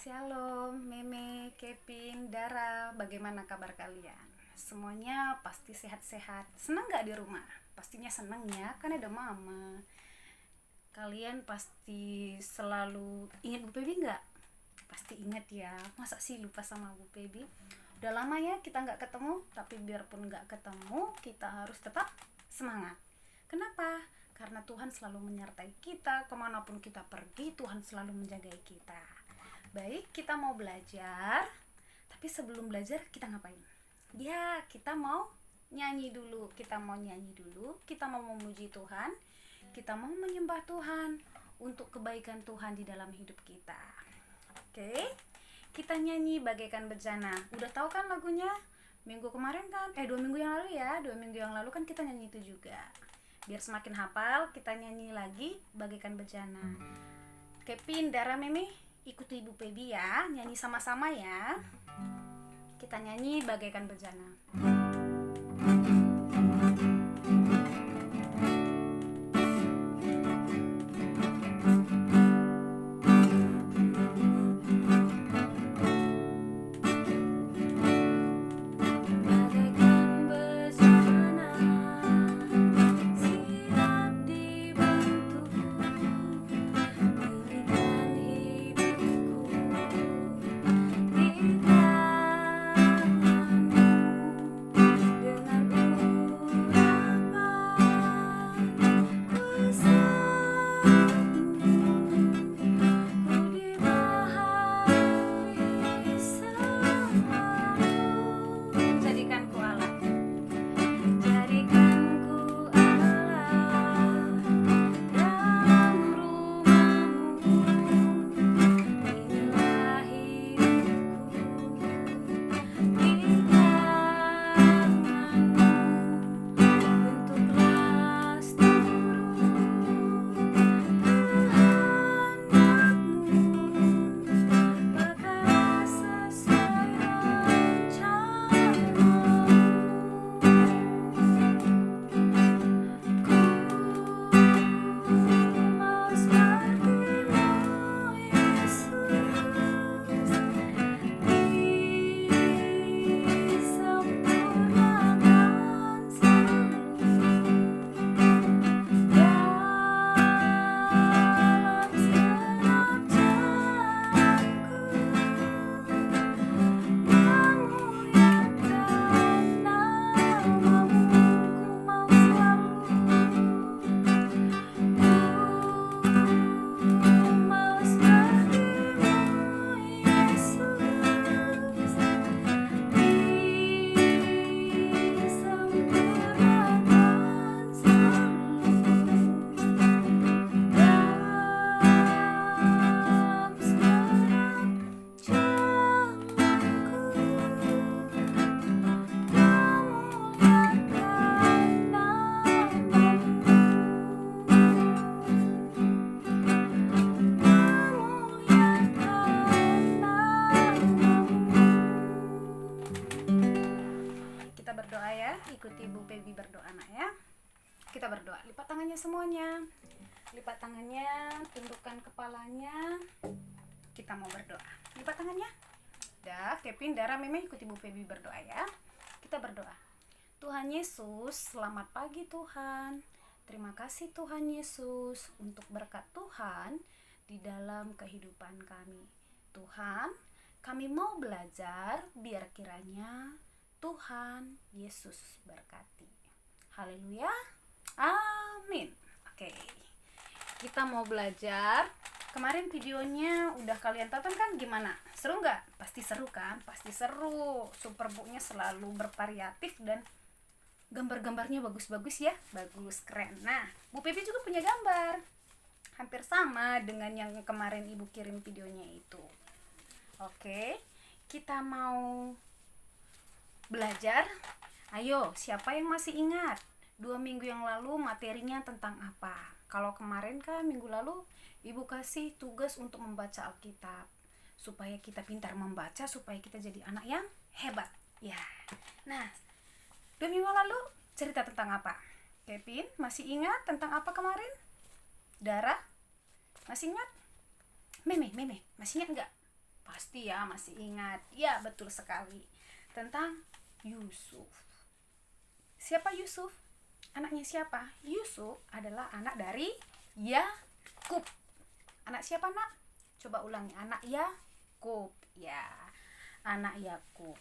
Shalom, Meme, Kevin, Dara, bagaimana kabar kalian? Semuanya pasti sehat-sehat. Senang gak di rumah? Pastinya senang ya, kan ada mama. Kalian pasti selalu ingat Bu Pebi gak? Pasti ingat ya, masa sih lupa sama Bu Pebi? Udah lama ya kita gak ketemu, tapi biarpun gak ketemu, kita harus tetap semangat. Kenapa? Karena Tuhan selalu menyertai kita, kemanapun kita pergi, Tuhan selalu menjaga kita. Baik, kita mau belajar. Tapi sebelum belajar kita ngapain? Ya, kita mau nyanyi dulu. Kita mau memuji Tuhan. Kita mau menyembah Tuhan untuk kebaikan Tuhan di dalam hidup kita. Oke? Kita nyanyi bagaikan bejana. Udah tahu kan lagunya? Minggu kemarin kan? 2 minggu yang lalu ya. 2 minggu yang lalu kan kita nyanyi itu juga. Biar semakin hafal, kita nyanyi lagi bagaikan bejana. Kevin, Dara, Meme, ikuti Ibu Pebi ya, nyanyi sama-sama ya. Kita nyanyi bagaikan bejana. Ikuti Bu Pebi berdoa nak ya. Kita berdoa. Lipat tangannya semuanya. Lipat tangannya, tundukkan kepalanya. Kita mau berdoa. Lipat tangannya. Dah, Kevin, Dara, Meme, ikuti Bu Pebi berdoa ya. Kita berdoa. Tuhan Yesus, selamat pagi Tuhan. Terima kasih Tuhan Yesus untuk berkat Tuhan di dalam kehidupan kami. Tuhan, kami mau belajar biar kiranya Tuhan Yesus berkati. Haleluya. Amin. Oke. Kita mau belajar. Kemarin videonya udah kalian tonton kan, gimana? Seru nggak? Pasti seru kan? Pasti seru. Superbooknya selalu bervariatif dan gambar-gambarnya bagus-bagus ya. Bagus, keren. Nah, Bu Pebi juga punya gambar. Hampir sama dengan yang kemarin Ibu kirim videonya itu. Oke. Kita mau belajar. Ayo, siapa yang masih ingat 2 minggu yang lalu materinya tentang apa? Kalau kemarin kan minggu lalu Ibu kasih tugas untuk membaca Alkitab supaya kita pintar membaca, supaya kita jadi anak yang hebat ya. Nah, 2 minggu lalu cerita tentang apa? Kevin masih ingat tentang apa kemarin? Dara masih ingat? Meme masih ingat nggak? Pasti ya masih ingat. Ya, betul sekali. Tentang Yusuf. Siapa Yusuf? Anaknya siapa? Yusuf adalah anak dari Yakub. Anak siapa, Nak? Coba ulangi. Anak Yakub. Ya, anak Yakub.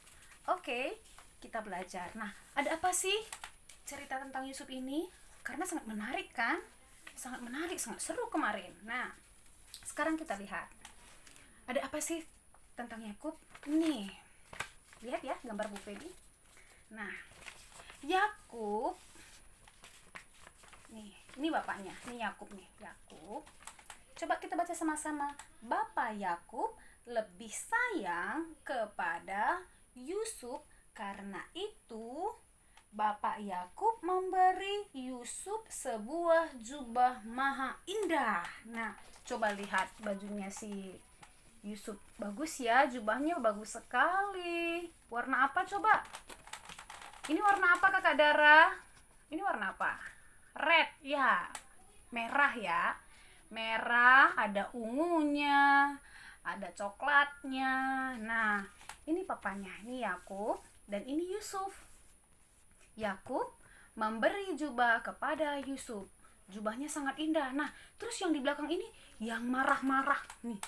Oke, kita belajar. Nah, ada apa sih cerita tentang Yusuf ini? Karena sangat menarik kan? Sangat menarik, sangat seru kemarin. Nah, sekarang kita lihat. Ada apa sih tentang Yakub? Nih, lihat ya gambar Bu Feby. Nah, Yakub, nih, ini bapaknya, ini Yakub nih, Yakub. Coba kita baca sama-sama. Bapak Yakub lebih sayang kepada Yusuf, karena itu Bapak Yakub memberi Yusuf sebuah jubah maha indah. Nah, coba lihat bajunya si Yusuf. Bagus ya, jubahnya bagus sekali. Warna apa coba? Ini warna apa Kakak Dara? Ini warna apa? Red, ya. Merah ya. Merah, ada ungunya, ada coklatnya. Nah, ini papanya, ini Yakub dan ini Yusuf. Yakub memberi jubah kepada Yusuf. Jubahnya sangat indah. Nah, terus yang di belakang ini yang marah-marah. Nih,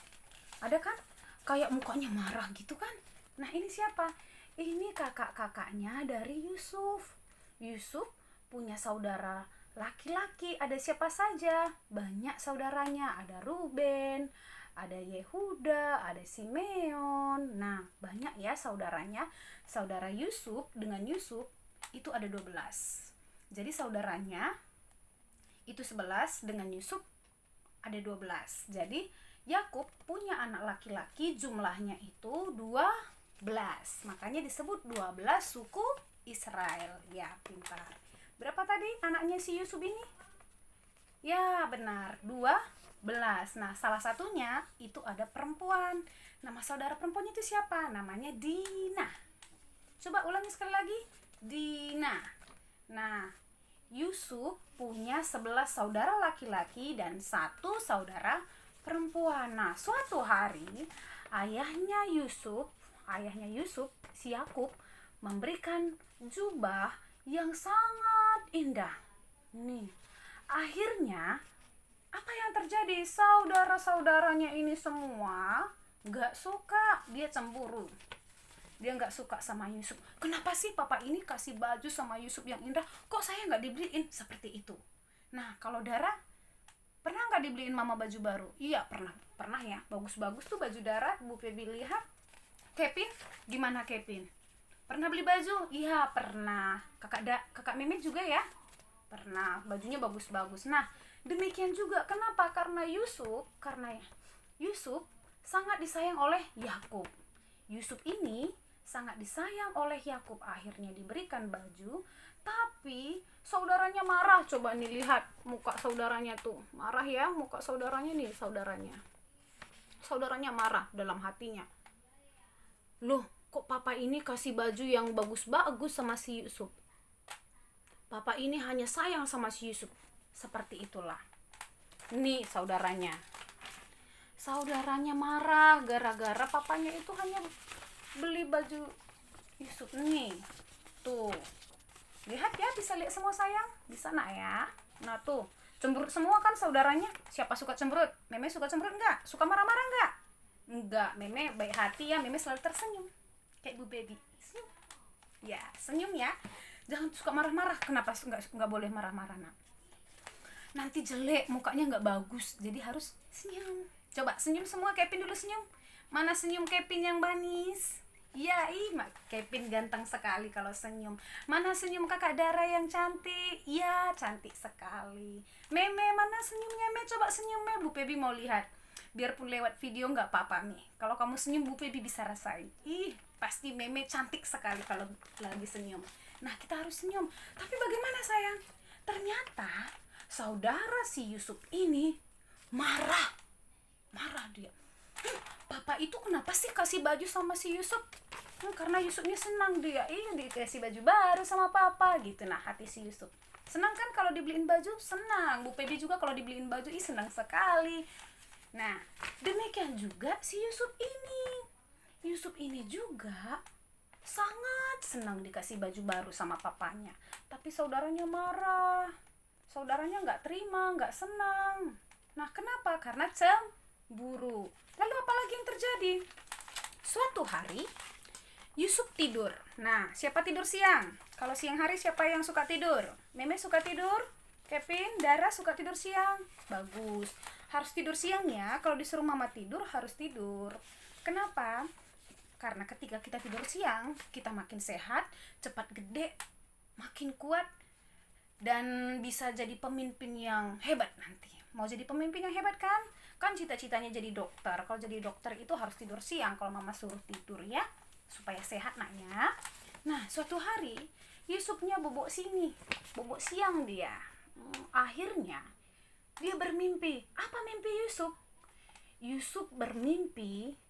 ada kan? Kayak mukanya marah gitu kan? Nah, ini siapa? Ini kakak-kakaknya dari Yusuf. Yusuf punya saudara laki-laki. Ada siapa saja? Banyak saudaranya. Ada Ruben, ada Yehuda, ada Simeon. Nah, banyak ya saudaranya. Saudara Yusuf dengan Yusuf itu ada 12. Jadi saudaranya itu 11, dengan Yusuf ada 12. Jadi Yakub punya anak laki-laki, jumlahnya itu 12. Makanya disebut 12 suku Israel. Ya, pintar. Berapa tadi anaknya si Yusuf ini? Ya, benar, 12. Nah, salah satunya itu ada perempuan. Nama saudara perempuannya itu siapa? Namanya Dina. Coba ulangi sekali lagi. Dina. Nah, Yusuf punya 11 saudara laki-laki dan 1 saudara perempuan. Nah, suatu hari ayahnya Yusuf, si Yakub, memberikan jubah yang sangat indah. Nih, akhirnya apa yang terjadi? Saudara-saudaranya ini semua gak suka, dia cemburu. Dia nggak suka sama Yusuf. Kenapa sih papa ini kasih baju sama Yusuf yang indah, kok saya nggak dibeliin seperti itu? Nah, kalau Dara pernah nggak dibeliin mama baju baru? Iya, pernah ya. Bagus-bagus tuh baju Dara. Bu Feby lihat. Kevin, gimana Kevin? Pernah beli baju? Iya, pernah. Kakak Memet juga ya? Pernah. Bajunya bagus-bagus. Nah, demikian juga. Kenapa? Karena Yusuf sangat disayang oleh Yakub. Yusuf ini sangat disayang oleh Yakub, akhirnya diberikan baju, tapi saudaranya marah. Coba nih lihat muka saudaranya tuh, marah ya muka saudaranya nih, saudaranya marah dalam hatinya. Loh, kok papa ini kasih baju yang bagus-bagus sama si Yusuf? Papa ini hanya sayang sama si Yusuf. Seperti itulah. Nih saudaranya marah gara-gara papanya itu hanya beli baju Yusuf nih. Tuh, lihat ya, bisa lihat semua sayang di sana ya. Nah tuh, cemberut semua kan saudaranya. Siapa suka cemberut? Meme suka cemberut nggak? Suka marah-marah nggak? Enggak, Meme baik hati ya. Meme selalu tersenyum kayak Bu Baby. Senyum ya, senyum ya, jangan suka marah-marah. Kenapa nggak boleh marah-marah, Nak? Nanti jelek, mukanya nggak bagus, jadi harus senyum. Coba senyum semua, Kevin dulu senyum. Mana senyum Kevin yang manis? Ya, Kevin ganteng sekali kalau senyum. Mana senyum kakak Dara yang cantik? Ya, cantik sekali. Meme, mana senyumnya? Coba senyum, Bu Feby mau lihat. Biarpun lewat video nggak apa-apa nih. Kalau kamu senyum, Bu Feby bisa rasain. Pasti Meme cantik sekali kalau lagi senyum. Nah, kita harus senyum. Tapi bagaimana sayang? Ternyata saudara si Yusuf ini marah dia. Papa itu kenapa sih kasih baju sama si Yusuf? Karena Yusufnya senang dia. Dikasih baju baru sama papa gitu. Nah, hati si Yusuf senang kan kalau dibeliin baju? Senang. Bu Feby juga kalau dibeliin baju senang sekali. Nah, demikian juga si Yusuf ini. Yusuf ini juga sangat senang dikasih baju baru sama papanya. Tapi saudaranya marah. Saudaranya nggak terima, nggak senang. Nah, kenapa? Karena cemburu. Lalu apa lagi yang terjadi? Suatu hari, Yusuf tidur. Nah, siapa tidur siang? Kalau siang hari siapa yang suka tidur? Meme suka tidur? Kevin, Dara suka tidur siang? Bagus. Harus tidur siang ya. Kalau disuruh mama tidur, harus tidur. Kenapa? Karena ketika kita tidur siang, kita makin sehat, cepat gede, makin kuat, dan bisa jadi pemimpin yang hebat nanti. Mau jadi pemimpin yang hebat kan? Kan cita-citanya jadi dokter. Kalau jadi dokter itu harus tidur siang kalau mama suruh tidur ya, supaya sehat naknya. Nah, suatu hari Yusufnya bobok siang dia. Akhirnya dia bermimpi. Apa mimpi Yusuf? Yusuf bermimpi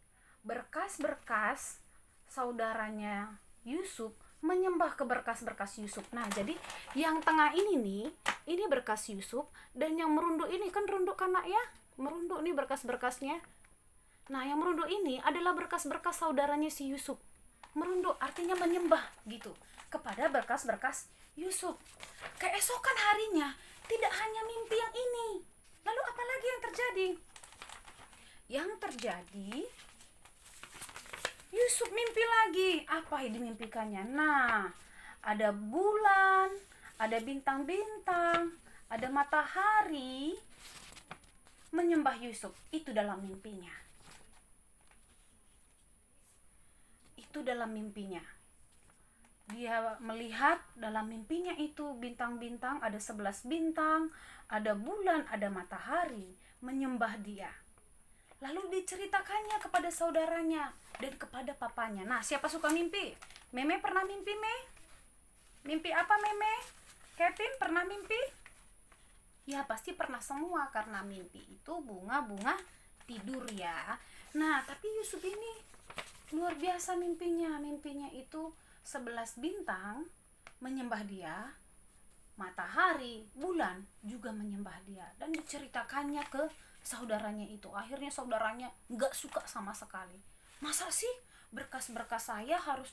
berkas-berkas saudaranya Yusuf menyembah ke berkas-berkas Yusuf. Nah, jadi yang tengah ini nih, ini berkas Yusuf, dan yang merunduk ini kan runduk kan nak ya? Merunduk nih berkas-berkasnya. Nah, yang merunduk ini adalah berkas-berkas saudaranya si Yusuf. Merunduk artinya menyembah gitu kepada berkas-berkas Yusuf. Keesokan harinya tidak hanya mimpi yang ini. Lalu apa lagi yang terjadi? Yang terjadi Yusuf mimpi lagi. Apa yang dimimpikannya? Nah, ada bulan, ada bintang-bintang, ada matahari menyembah Yusuf. Itu dalam mimpinya. Itu dalam mimpinya. Dia melihat dalam mimpinya itu bintang-bintang, ada 11 bintang, ada bulan, ada matahari menyembah dia. Lalu diceritakannya kepada saudaranya dan kepada papanya. Nah, siapa suka mimpi? Meme pernah mimpi, Me? Mimpi apa, Meme? Kevin pernah mimpi? Ya, pasti pernah semua karena mimpi itu bunga-bunga tidur ya. Nah, tapi Yusuf ini luar biasa mimpinya. Mimpinya itu 11 bintang menyembah dia, matahari, bulan juga menyembah dia, dan diceritakannya ke saudaranya itu. Akhirnya saudaranya nggak suka sama sekali. Masa sih berkas-berkas saya harus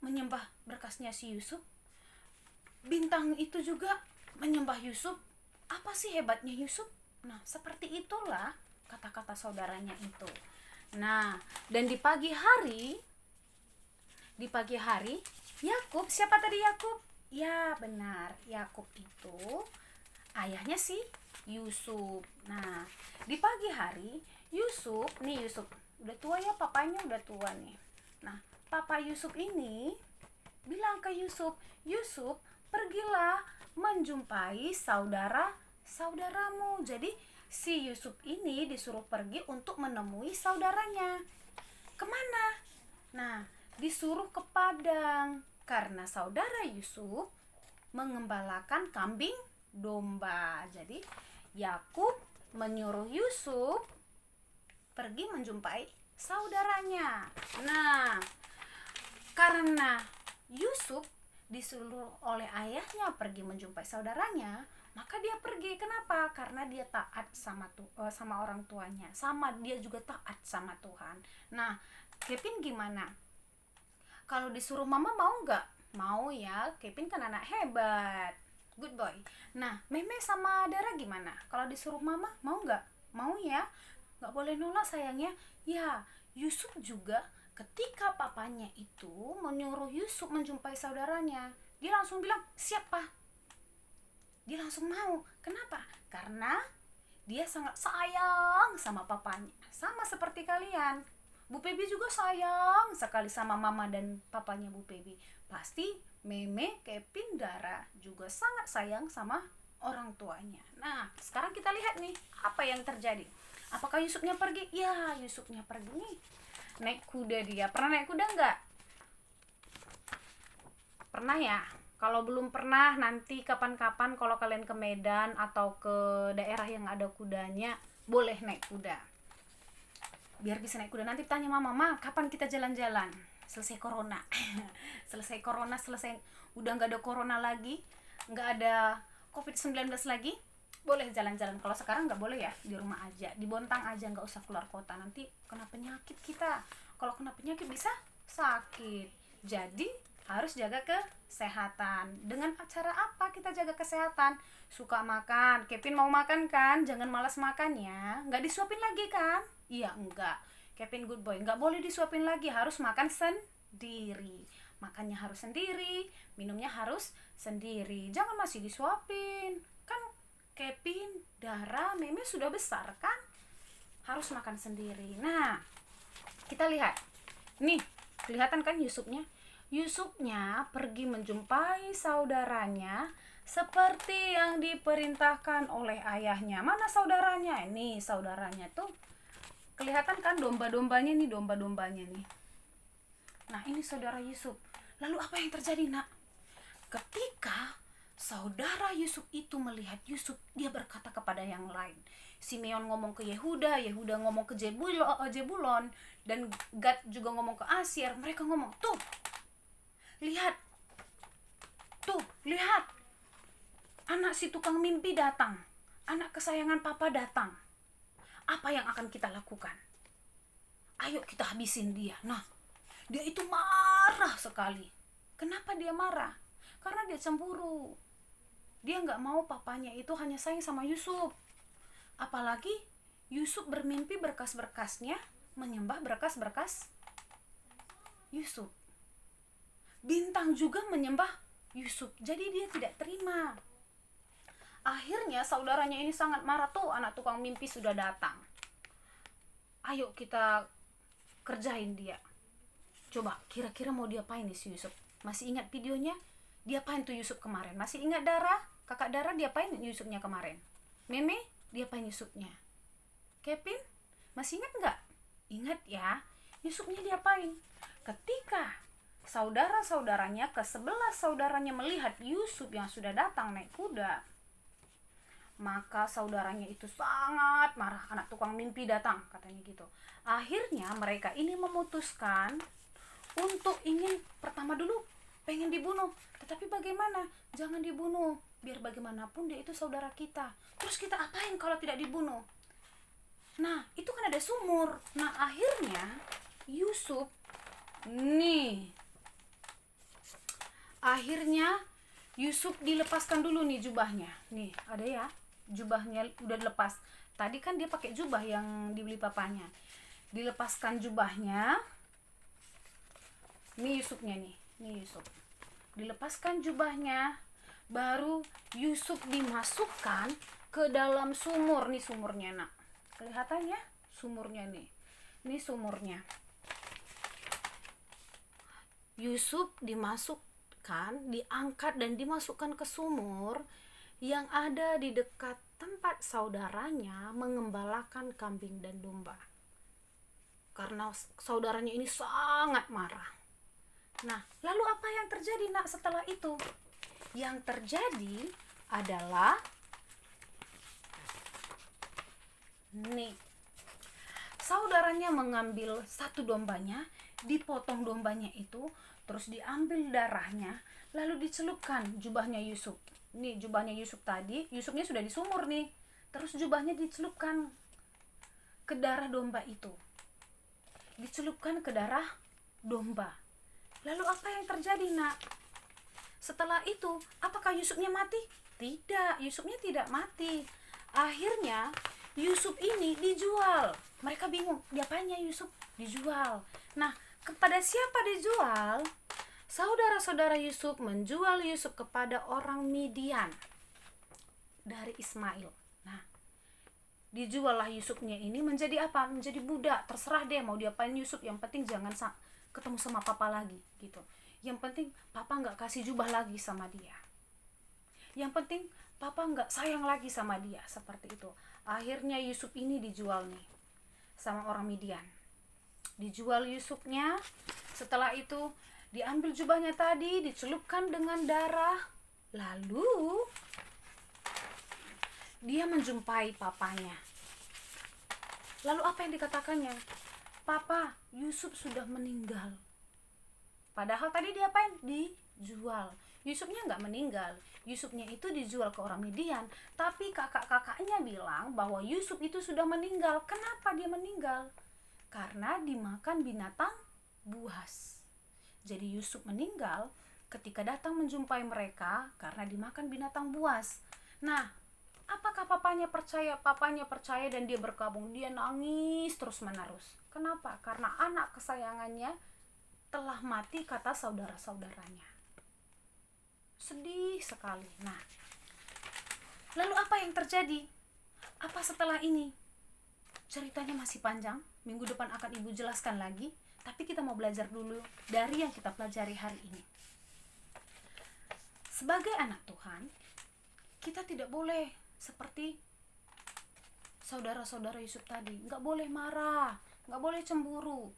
menyembah berkasnya si Yusuf? Bintang itu juga menyembah Yusuf. Apa sih hebatnya Yusuf? Nah, seperti itulah kata-kata saudaranya itu. Nah, dan di pagi hari Yakub, siapa tadi Yakub? Ya, benar. Yakub itu ayahnya si Yusuf. Nah, di pagi hari Yusuf udah tua ya, papanya udah tua nih. Nah, papa Yusuf ini bilang ke Yusuf, "Yusuf, pergilah menjumpai saudaramu." Jadi si Yusuf ini disuruh pergi untuk menemui saudaranya. Kemana? Nah, disuruh ke padang karena saudara Yusuf mengembalakan kambing domba. Jadi Yakub menyuruh Yusuf pergi menjumpai saudaranya. Nah, karena Yusuf disuruh oleh ayahnya pergi menjumpai saudaranya, maka dia pergi. Kenapa? Karena dia taat sama orang tuanya, sama dia juga taat sama Tuhan. Nah, Kevin gimana? Kalau disuruh mama mau nggak? Mau ya, Kevin kan anak hebat, good boy. Nah, Meme sama Dara gimana? Kalau disuruh mama mau nggak? Mau ya, nggak boleh nolak sayangnya. Ya, Yusuf juga ketika papanya itu menyuruh Yusuf menjumpai saudaranya, dia langsung bilang siap pak. Dia langsung mau. Kenapa? Karena dia sangat sayang sama papanya, sama seperti kalian. Bu Pebi juga sayang sekali sama mama dan papanya Bu Pebi. Pasti Meme, Kevin, Dara juga sangat sayang sama orang tuanya. Nah, sekarang kita lihat nih apa yang terjadi. Apakah Yusufnya pergi? Ya, Yusufnya pergi nih. Naik kuda dia. Pernah naik kuda nggak? Pernah ya? Kalau belum pernah, nanti kapan-kapan kalau kalian ke Medan atau ke daerah yang ada kudanya, boleh naik kuda. Biar bisa naik kuda, nanti tanya mama, kapan kita jalan-jalan? Selesai corona. selesai udah nggak ada corona lagi, nggak ada COVID-19 lagi, boleh jalan-jalan. Kalau sekarang nggak boleh ya, di rumah aja, di Bontang aja, nggak usah keluar kota, nanti kena penyakit kita. Kalau kena penyakit bisa sakit. Jadi harus jaga kesehatan. Dengan cara apa kita jaga kesehatan? Suka makan, Kevin mau makan kan? Jangan malas makan ya. Nggak disuapin lagi kan? Iya, enggak. Kevin good boy, nggak boleh disuapin lagi, harus makan sendiri. Makannya harus sendiri, minumnya harus sendiri. Jangan masih disuapin. Kan Kevin, Dara, Meme sudah besar kan? Harus makan sendiri. Nah, kita lihat. Nih, kelihatan kan Yusupnya? Yusupnya pergi menjumpai saudaranya seperti yang diperintahkan oleh ayahnya. Mana saudaranya? Ini saudaranya tuh. Kelihatan kan domba-dombanya nih, domba-dombanya nih. Nah, ini saudara Yusuf. Lalu apa yang terjadi, Nak? Ketika saudara Yusuf itu melihat Yusuf, dia berkata kepada yang lain. Simeon ngomong ke Yehuda, Yehuda ngomong ke Jebulon, dan Gad juga ngomong ke Asyir. Mereka ngomong, tuh, lihat, anak si tukang mimpi datang, anak kesayangan papa datang. Apa yang akan kita lakukan? Ayo kita habisin dia. Nah, dia itu marah sekali. Kenapa dia marah? Karena dia cemburu. Dia nggak mau papanya itu hanya sayang sama Yusuf. Apalagi Yusuf bermimpi berkas-berkasnya menyembah berkas-berkas Yusuf. Bintang juga menyembah Yusuf. Jadi dia tidak terima. Akhirnya saudaranya ini sangat marah, tuh anak tukang mimpi sudah datang. Ayo kita kerjain dia. Coba kira-kira mau diapain nih si Yusuf? Masih ingat videonya? Diapain tuh Yusuf kemarin? Masih ingat Dara? Kakak Dara diapain Yusufnya kemarin? Meme diapain Yusufnya? Kevin masih ingat nggak? Ingat ya, Yusufnya diapain? Ketika saudara-saudaranya, ke-11 saudaranya melihat Yusuf yang sudah datang naik kuda, maka saudaranya itu sangat marah. Anak tukang mimpi datang, katanya gitu. Akhirnya mereka ini memutuskan untuk ingin pertama dulu pengen dibunuh. Tetapi bagaimana? Jangan dibunuh. Biar bagaimanapun dia itu saudara kita. Terus kita apain kalau tidak dibunuh? Nah, itu kan ada sumur. Nah, akhirnya Yusuf nih. Akhirnya Yusuf dilepaskan dulu nih jubahnya. Nih, ada ya. Jubahnya udah dilepas. Tadi kan dia pakai jubah yang dibeli papanya. Dilepaskan jubahnya. Nih Yusufnya nih. Nih Yusuf. Dilepaskan jubahnya. Baru Yusuf dimasukkan ke dalam sumur. Nih sumurnya, Nak. Kelihatan ya? Sumurnya nih. Ini sumurnya. Yusuf diangkat dan dimasukkan ke sumur yang ada di dekat tempat saudaranya mengembalakan kambing dan domba. Karena saudaranya ini sangat marah. Nah, lalu apa yang terjadi, Nak, setelah itu? Yang terjadi adalah nih, saudaranya mengambil satu dombanya, dipotong dombanya itu, terus diambil darahnya, lalu dicelupkan jubahnya Yusuf. Nih jubahnya Yusuf tadi, Yusufnya sudah di sumur nih, terus jubahnya dicelupkan ke darah domba itu, dicelupkan ke darah domba. Lalu apa yang terjadi, Nak? Setelah itu, apakah Yusufnya mati? Tidak, Yusufnya tidak mati. Akhirnya Yusuf ini dijual. Mereka bingung, diapainnya Yusuf? Dijual. Nah, kepada siapa dijual? Saudara-saudara Yusuf menjual Yusuf kepada orang Midian dari Ismail. Nah, dijuallah Yusufnya ini menjadi apa? Menjadi budak. Terserah deh mau diapain Yusuf, yang penting jangan ketemu sama papa lagi gitu. Yang penting papa nggak kasih jubah lagi sama dia. Yang penting papa nggak sayang lagi sama dia, seperti itu. Akhirnya Yusuf ini dijual nih sama orang Midian. Dijual Yusufnya. Setelah itu diambil jubahnya tadi, dicelupkan dengan darah. Lalu dia menjumpai papanya. Lalu apa yang dikatakannya? Papa, Yusuf sudah meninggal. Padahal tadi diapain? Dijual. Yusufnya nggak meninggal. Yusufnya itu dijual ke orang Midian. Tapi kakak-kakaknya bilang bahwa Yusuf itu sudah meninggal. Kenapa dia meninggal? karena dimakan binatang buas. Jadi Yusuf meninggal ketika datang menjumpai mereka karena dimakan binatang buas. Nah, apakah papanya percaya? Papanya percaya dan dia berkabung. Dia nangis terus-menerus. Kenapa? Karena anak kesayangannya telah mati, kata saudara-saudaranya. Sedih sekali. Nah, lalu apa yang terjadi? Apa setelah ini? Ceritanya masih panjang. Minggu depan akan Ibu jelaskan lagi. Tapi kita mau belajar dulu dari yang kita pelajari hari ini. Sebagai anak Tuhan, kita tidak boleh seperti saudara-saudara Yusuf tadi. Nggak boleh marah, nggak boleh cemburu.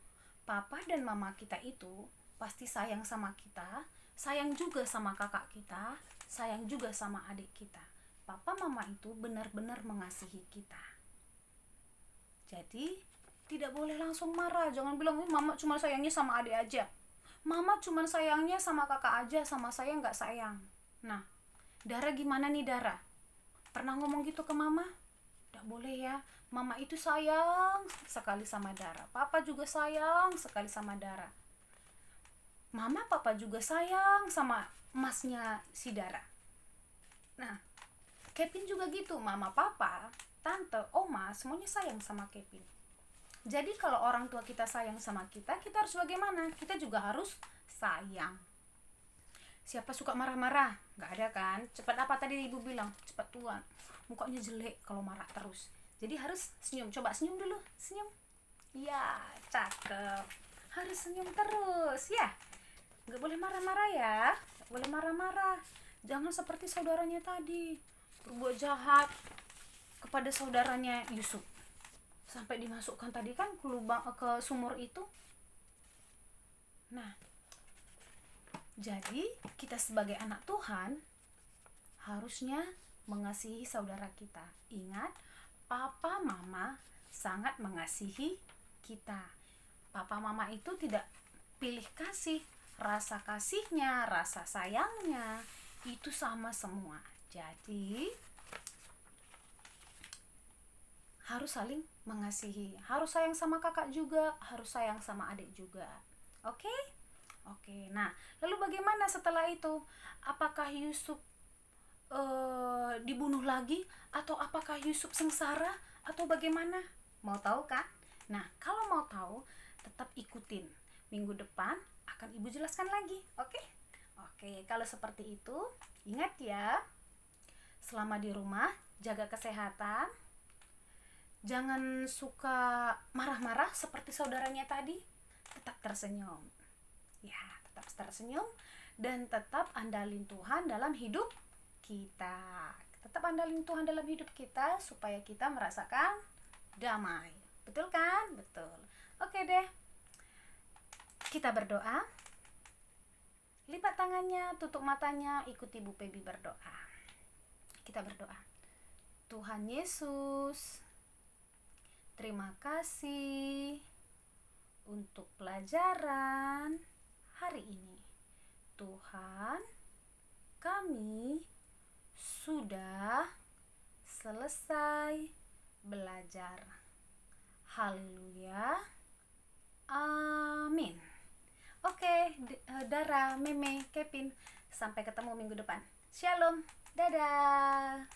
Papa dan mama kita itu pasti sayang sama kita, sayang juga sama kakak kita, sayang juga sama adik kita. Papa mama itu benar-benar mengasihi kita. Jadi tidak boleh langsung marah. Jangan bilang, mama cuma sayangnya sama adik aja, mama cuma sayangnya sama kakak aja, sama saya nggak sayang. Nah, Dara gimana nih Dara? Pernah ngomong gitu ke mama? Nggak boleh ya. Mama itu sayang sekali sama Dara, papa juga sayang sekali sama Dara, mama papa juga sayang sama emasnya si Dara. Nah, Kevin juga gitu. Mama papa, tante, oma, semuanya sayang sama Kevin. Jadi kalau orang tua kita sayang sama kita, kita harus bagaimana? Kita juga harus sayang. Siapa suka marah-marah? Nggak ada kan? Cepat apa tadi ibu bilang? Cepat tua. Mukanya jelek kalau marah terus. Jadi harus senyum. Coba senyum dulu. Senyum. Ya, cakep. Harus senyum terus ya. Nggak boleh marah-marah ya. Nggak boleh marah-marah. Jangan seperti saudaranya tadi, berbuat jahat kepada saudaranya Yusuf. Sampai dimasukkan tadi kan ke lubang, ke sumur itu. Nah, jadi kita sebagai anak Tuhan harusnya mengasihi saudara kita. Ingat, papa mama sangat mengasihi kita. Papa mama itu tidak pilih kasih, rasa kasihnya, rasa sayangnya itu sama semua. Jadi harus saling mengasihi, harus sayang sama kakak juga, harus sayang sama adik juga. Oke? Oke. Nah, lalu bagaimana setelah itu? Apakah Yusuf dibunuh lagi, atau apakah Yusuf sengsara, atau bagaimana? Mau tahu kan? Nah, kalau mau tahu, tetap ikutin. Minggu depan akan Ibu jelaskan lagi. Oke? Oke, kalau seperti itu, ingat ya, selama di rumah jaga kesehatan. Jangan suka marah-marah seperti saudaranya tadi. Tetap tersenyum. Ya, tetap tersenyum dan tetap andalin Tuhan dalam hidup kita. Tetap andalin Tuhan dalam hidup kita supaya kita merasakan damai. Betul kan? Betul. Oke deh. Kita berdoa. Lipat tangannya, tutup matanya, ikuti Bu Pebi berdoa. Kita berdoa. Tuhan Yesus, terima kasih untuk pelajaran hari ini. Tuhan, kami sudah selesai belajar. Haleluya. Amin. Oke, Dara, Meme, Kevin, sampai ketemu minggu depan. Shalom. Dadah.